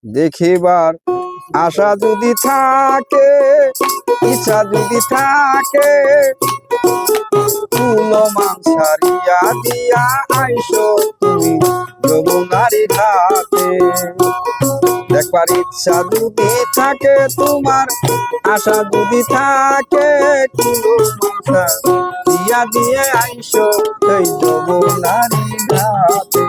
দেখিবার আশা যদি থাকে, ইচ্ছা যদি থাকে, কুলমান ছাড়িয়া দিয়া আইসো তুমি যমুনারি ঘাটে। দেখবার ইচ্ছা যদি থাকে, তোমার আশা যদি থাকে, কুলমান ছাড়িয়া দিয়ে আইসো এই যমুনারি ঘাটে।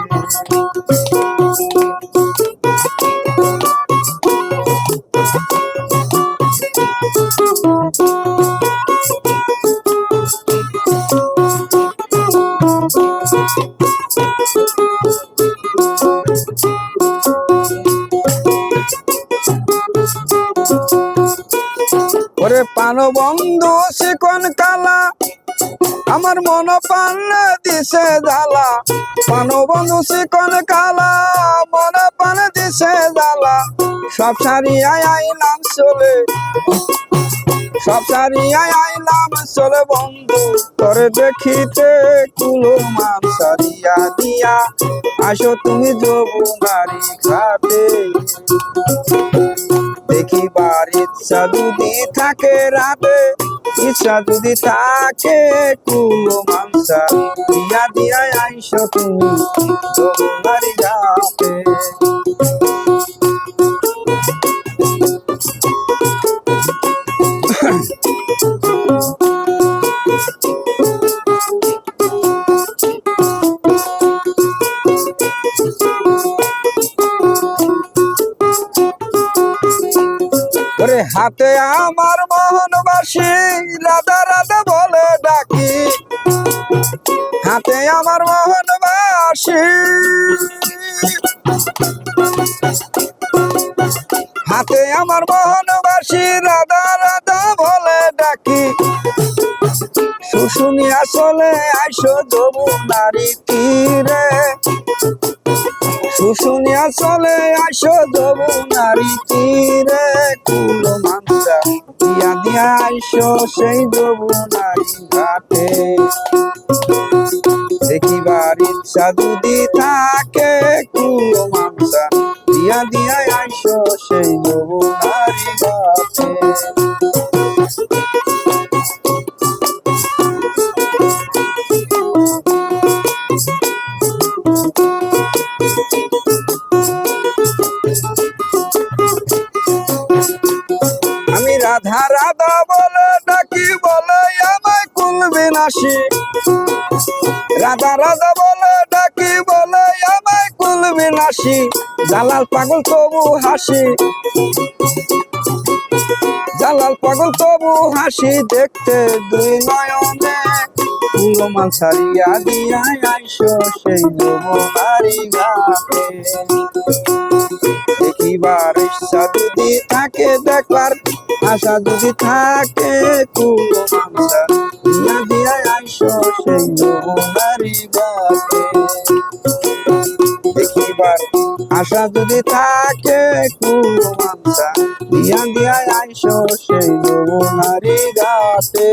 ওরে পানবন্ধু শিকন কালা, আমার মন পান দিছে জ্বালা। পানবন্ধু শিকন কালা, মন পান দিছে জ্বালা। সব সারিয়ায় আইলাম চলে, সব সারিয়ায় আইলাম চলে বন্ধু, তোরে দেখিতে কুলমান সারিয়া দিয়া আসো তুমি যমুনারি ঘাটে। দেখিবার ইচ্ছা যদি থাকে রাতে, ইচ্ছা যদি থাকে, কুলমান সারিয়া দিয়া আইসো তুমি যমুনারি ঘাটে। ওরে হাতে আমার মোহনবাসী, রাধা রাধা বলে ডাকি। হাতে আমার মোহনবাসী, হাতে আমার মোহনবাসী, রাধা রাধা বলে ডাকি। শুশুনিয়া চলে আইসো যমুনারি তীরে, শুশুনিয়া চলে আইসো যমুনারি তীরে। কুলমান ছাড়িয়া দিয়া আইসো সেই যমুনারি ঘাটে। দেখিবার ইচ্ছা যদি থাকে, কুলমান ছাড়িয়া দিয়া আইসো সেই যমুনারি ঘাটে। আমি রাধা রাধা বলে ডাকি, বলে আমায় কুল বিনাশী। রাধা রাধা বলে ডাকি, বলে আমায় কুল বিনাশী। জালাল পাগল তবু হাসি, জালাল পাগল তবু হাসি। দেখতে দুই নয়নে কুলমান ছাড়িয়া দিয়া আইসো সেই যমুনারি ঘাটে। দেখিবার ইচ্ছা যদি থাকে, দেখবার আশা যদি থাকে, কুলমান ছাড়িয়া দিয়া আইসো সেই যমুনারি ঘাটে। দেখিবার আশা যদি থাকে, কুলমান ছাড়িয়া দিয়া আইসো সেই যমুনারি ঘাটে।